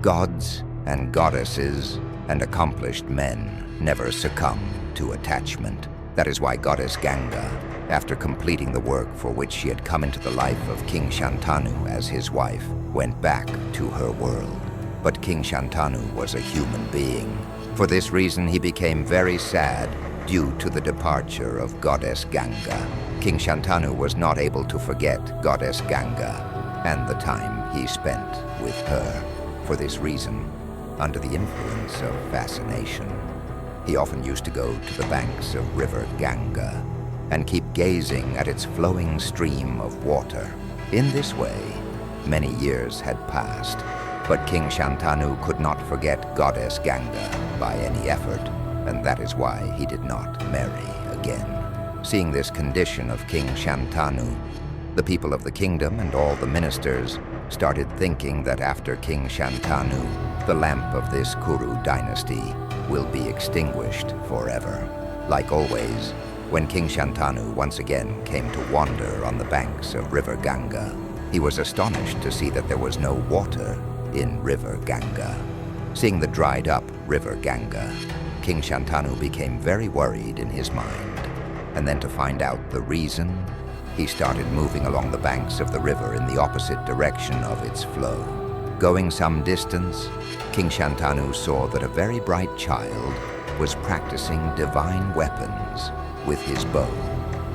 Gods and goddesses and accomplished men never succumb to attachment. That is why Goddess Ganga, after completing the work for which she had come into the life of King Shantanu as his wife, went back to her world. But King Shantanu was a human being. For this reason, he became very sad due to the departure of Goddess Ganga. King Shantanu was not able to forget Goddess Ganga and the time he spent with her. For this reason, under the influence of fascination, he often used to go to the banks of river Ganga and keep gazing at its flowing stream of water. In this way, many years had passed, but King Shantanu could not forget Goddess Ganga by any effort, and that is why he did not marry again. Seeing this condition of King Shantanu, the people of the kingdom and all the ministers started thinking that after King Shantanu, the lamp of this Kuru dynasty will be extinguished forever. Like always, when King Shantanu once again came to wander on the banks of river Ganga, he was astonished to see that there was no water in river Ganga. Seeing the dried up river Ganga, King Shantanu became very worried in his mind. And then to find out the reason, he started moving along the banks of the river in the opposite direction of its flow. Going some distance, King Shantanu saw that a very bright child was practicing divine weapons with his bow.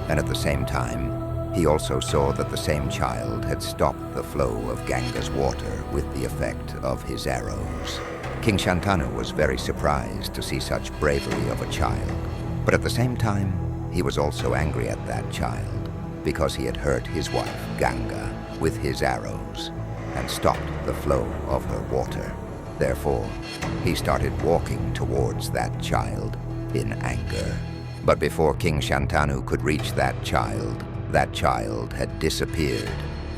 And at the same time, he also saw that the same child had stopped the flow of Ganga's water with the effect of his arrows. King Shantanu was very surprised to see such bravery of a child. But at the same time, he was also angry at that child because he had hurt his wife, Ganga, with his arrows and stopped the flow of her water. Therefore, he started walking towards that child in anger. But before King Shantanu could reach that child had disappeared,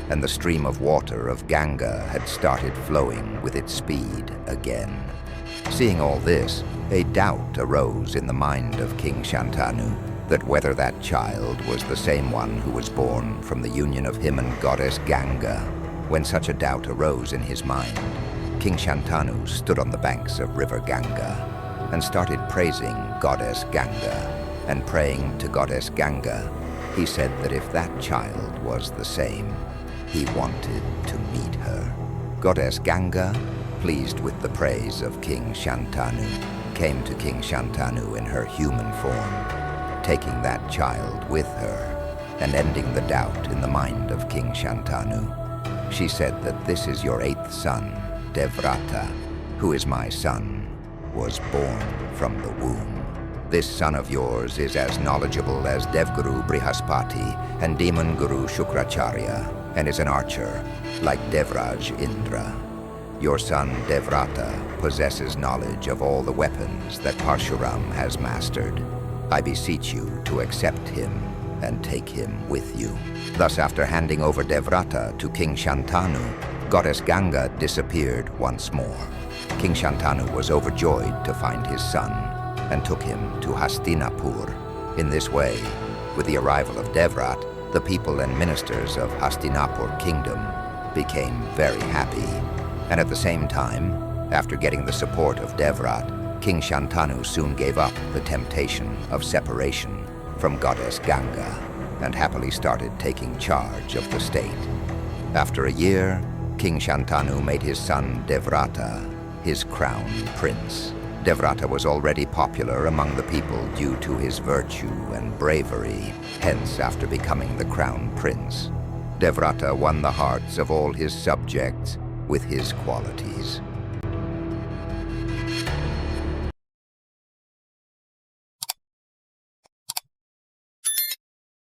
and the stream of water of Ganga had started flowing with its speed again. Seeing all this, a doubt arose in the mind of King Shantanu that whether that child was the same one who was born from the union of him and Goddess Ganga. When such a doubt arose in his mind, King Shantanu stood on the banks of river Ganga and started praising Goddess Ganga. And praying to Goddess Ganga, he said that if that child was the same, he wanted to meet her. Goddess Ganga, pleased with the praise of King Shantanu, came to King Shantanu in her human form, taking that child with her and ending the doubt in the mind of King Shantanu. She said that this is your 8th son, Devrata, who is my son, was born from the womb. This son of yours is as knowledgeable as Devguru Brihaspati and Demon Guru Shukracharya, and is an archer like Devraj Indra. Your son Devrata possesses knowledge of all the weapons that Parshuram has mastered. I beseech you to accept him and take him with you. Thus, after handing over Devrata to King Shantanu, Goddess Ganga disappeared once more. King Shantanu was overjoyed to find his son and took him to Hastinapur. In this way, with the arrival of Devrat, the people and ministers of Hastinapur kingdom became very happy. And at the same time, after getting the support of Devrat, King Shantanu soon gave up the temptation of separation from Goddess Ganga and happily started taking charge of the state. After a year, King Shantanu made his son Devrata his crown prince. Devrata was already popular among the people due to his virtue and bravery. Hence, after becoming the crown prince, Devrata won the hearts of all his subjects with his qualities.